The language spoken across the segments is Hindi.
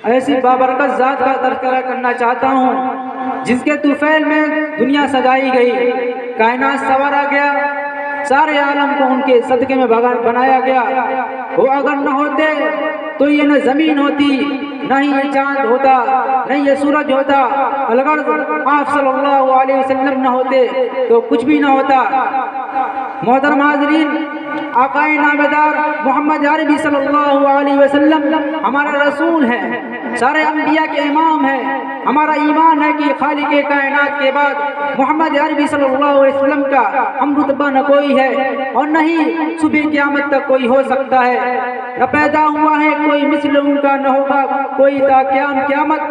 ऐसी बाबरकत ज़ात का तज़किरा करना चाहता हूँ जिसके तुफैल में दुनिया सजाई गई, कायनात संवारा गया, सारे आलम को उनके सदक़े में बनाया गया। वो अगर न होते तो ये न ज़मीन होती, न ही ये चाँद होता, न ये सूरज होता। अगर आप सल्लल्लाहु अलैहि वसल्लम न होते तो कुछ भी न होता। मोहतरम हाज़रीन, आक़ाए नामदार मोहम्मद अरबी सल्लल्लाहु अलैहि वसल्लम हमारा रसूल है, सारे अंबिया के इमाम है। हमारा ईमान है कि खालिक कायनात के बाद मोहम्मद अरबी सल्लल्लाहु अलैहि वसल्लम का हम रुतबा न कोई है और न ही सुबह क़यामत तक कोई हो सकता है। न पैदा हुआ है कोई मिस्ल उनका, न होगा कोई ता क़याम क़यामत।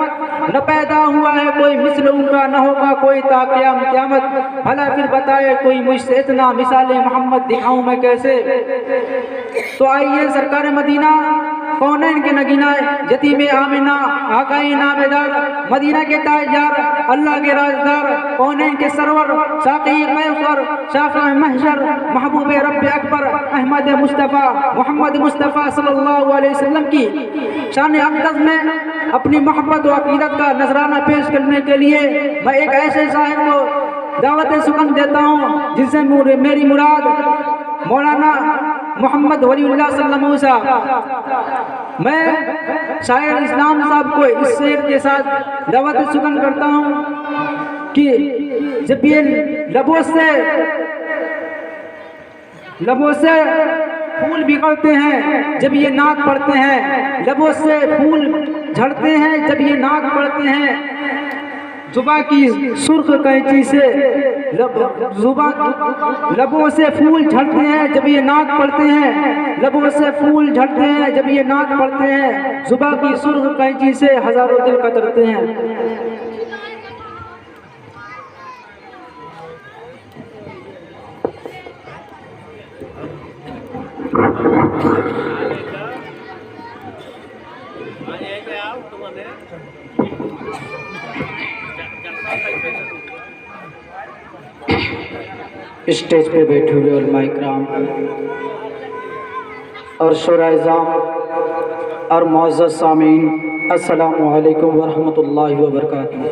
न पैदा हुआ है कोई मिस्ल उनका, न होगा कोई ता क़याम क़यामत। भला फिर बताए कोई मुझसे इतना मिसाले मोहम्मद दिखाऊं मैं कैसे। तो आइए सरकार मदीना, कौनैन के नगीना, यतीम आमिना, आक़ाए नामदार, मदीना के ताजदार, अल्लाह के राजदार, कौनैन के सरवर, साक़ी कैसर, शाफ़ी महशर, महबूब रब अकबर, अहमद मुस्तफ़ा मोहम्मद मुस्तफ़ा सल्लल्लाहु अलैहि वसल्लम की शान अक़दस में अपनी मोहब्बत व अक़ीदत का नजराना पेश करने के लिए मैं एक ऐसे शायर को दावत सुकन देता हूँ जिनसे मेरी मुराद मौलाना मोहम्मद वलीउल्लाह सल्लल्लाहु साहब। मैं शायर इस्लाम साहब को इस शेर के साथ दावत सुकन करता हूँ कि जब ये लबों से फूल बिखरते हैं, जब ये नात पढ़ते हैं, लबों से फूल झड़ते हैं, जब ये नात पढ़ते हैं, जुबा की सुर्ख कैंची से लबों से फूल झड़ते हैं, जब ये नात पढ़ते हैं, लबों से फूल झड़ते हैं, जब ये नात पढ़ते हैं, जुबा की सुर्ख कैंची से हजारों दिल कतरते हैं। स्टेज पे बैठे हुए उलमाए किराम और शुराइज़ाम और मुअज़्ज़ज़ सामीन, अस्सलामु अलैकुम व रहमतुल्लाहि व बरकातुहू।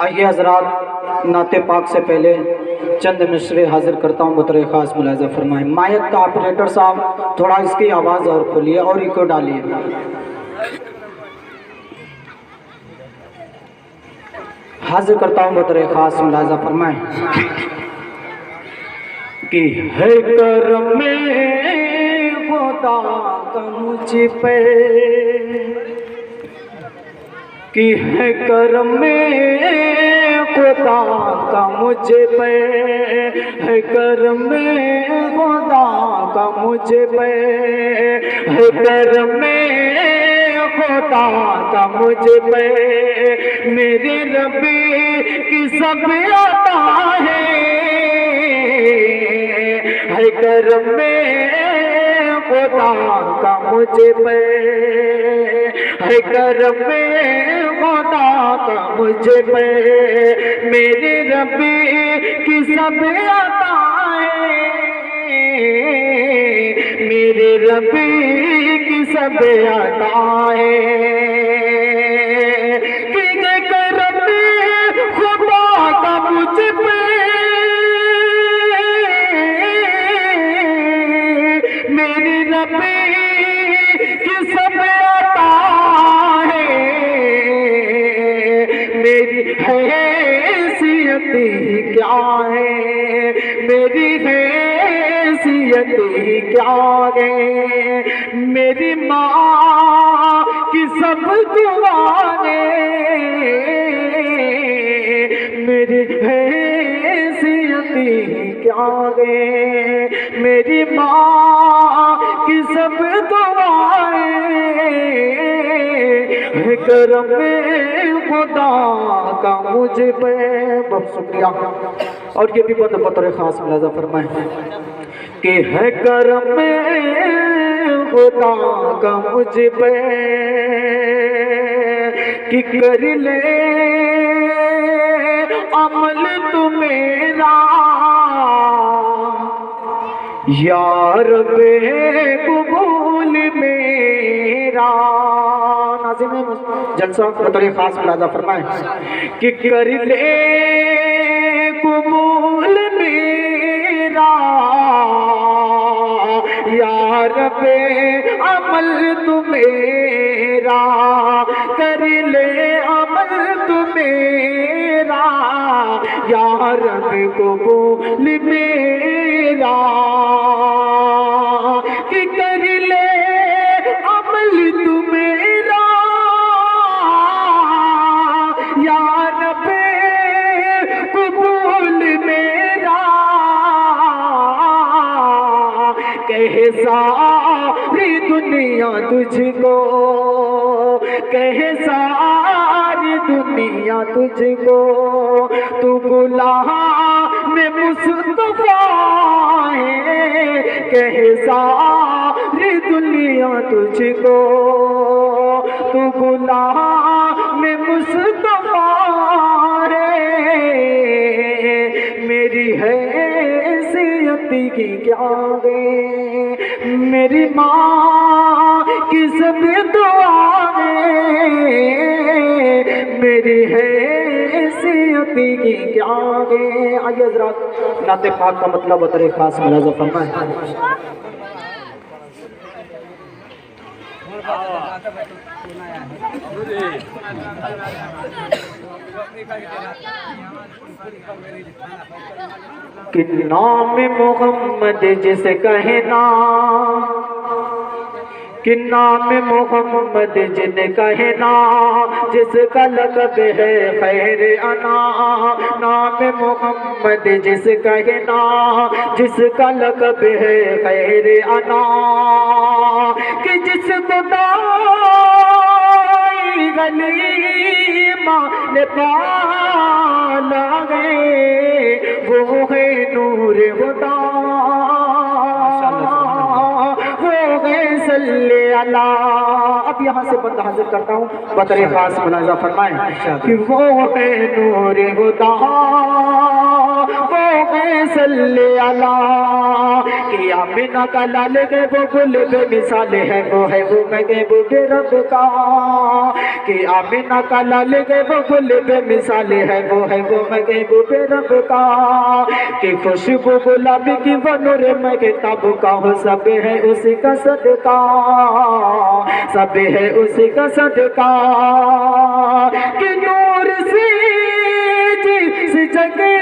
आइए हज़रात, नाते पाक से पहले चंद मिसरे हाजिर करता हूँ, बतौर ख़ास मुलाज़ा फरमाएं। माइक का ऑपरेटर साहब थोड़ा इसकी आवाज़ और खोलिए और इको डालिए। हाजिर करता हूँ, बतौर ख़ास मुलाज़ा फरमाएं कि है करम में खुदा का मुझ पे, कि है करम में खुदा का मुझ पे, है करम में खुदा का मुझ पे, है करम में खुदा का मुझ पे। मेरे रब्बी की सब अता है करम में खुदा का मुझ पे, है करम में खुदा का मुझ पे। मेरे रब्बी की सब अता है, मेरे रब्बी की सब अता है। कि करम में खुदा का मुझ पे, मेरी रब्बी की सब अता है, मेरी हैसियत क्या है, मेरी हैसियत क्या है। मेरी माँ की सब दुआएं, मेरी हैसियत क्या है। मेरी माँ की सब दुआएं, करम खुदा का मुझ पे। बहुत शुक्रिया। और ये भी बतौर ख़ास मुलाज़ा फरमाएं कि है करम खुदा का मुझ पे, कि कर ले अमल तू मेरा यार बेकबूल मेरा। नाज़िम जलसा बतौर खास मुलाज़ा फरमाए कि कर ले कबूल मेरा या रब्बे अमल तू मेरा, कर ले अमल तू मेरा या रब्बे कबूल मेरा, कि कर ले अमल तू मेरा या रब्बे कबूल मेरा, कहे सारी दुनिया तुझको, कहे सारी दुनिया तुझको, तू गुलाम मुस्तफा है, कहे सारी दुनिया तुझको, तू गुलाम मुस्तफा है, मेरी हैसियत की क्या गे, मेरी माँ की सब दुआएं, मेरी हैसियत की क्या गे। आइए हज़रात नाते पाक का मतलब बतौर खास मुलाज़ा फरमाएं। कि नाम मोहम्मद जिसे कहे ना, कि नाम मोहम्मद जिन कहे ना, जिसका लक़ब है खैर अना, नाम मोहम्मद जिस कहे ना, जिसका लक़ब है खैर अना, कि जिसको दाई गली मान पाला है, वो है नूर खुदा, वो है सल्ले अला। अब यहाँ से बंदा हाजिर करता हूँ बतौर खास मुलाज़ा फरमाएं कि वो है नूर खुदा, वो है सल्ले अला, कि आमिना का लाल है वो गुल बेमिसाल है, वो है वो महबूब रब का, कि आमिना का लाल है वो गुल बेमिसाल है, वो है वो महबूब रब का, कि खुशबू गुलाबी की वो नूर महताब का हो, सब है उसी का सदका, सब है उसी का सदका, कि नूर से जिस जगह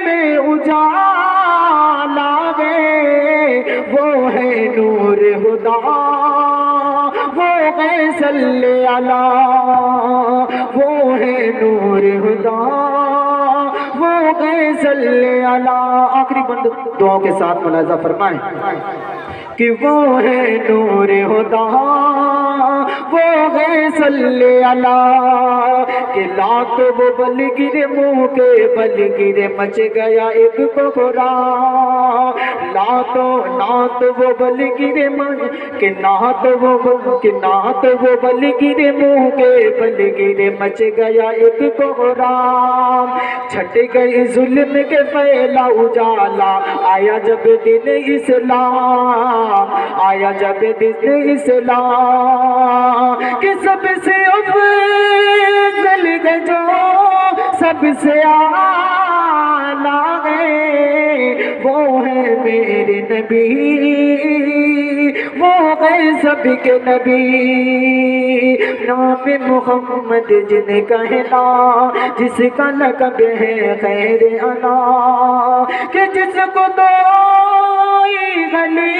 में उजाला है, वो है नूर खुदा, वो है सल्ले अला, वो है नूर खुदा, वो है सल्ले अला। आखिरी बंद दुआओं के साथ मुलाज़ा फरमाएं कि वो है नूर खुदा, वो है सल्ले अला, कि लात वो बल गिरे मुँह के बल गिरे, मच गया एक कोहरा, लातो नात वो बल गिरे कि नात वो बल गिरे मुँह के बल गिरे, मच गया एक कोहरा, छट गई जुल्म के फैला उजाला, आया जब दिन इस्लाम, आया जब दिन इस्लाम, कि सबसे अफजल है जो सबसे आला है, वो है मेरे नबी, वो है सबके नबी, नाम मोहम्मद जिन कहना, जिसका लक़ब है खैर अना, कि जिसको तो गली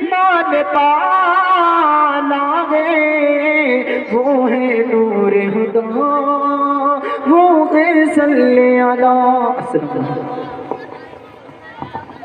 मान पाला है, वो है नूर खुदा, वो है सल्ले अला।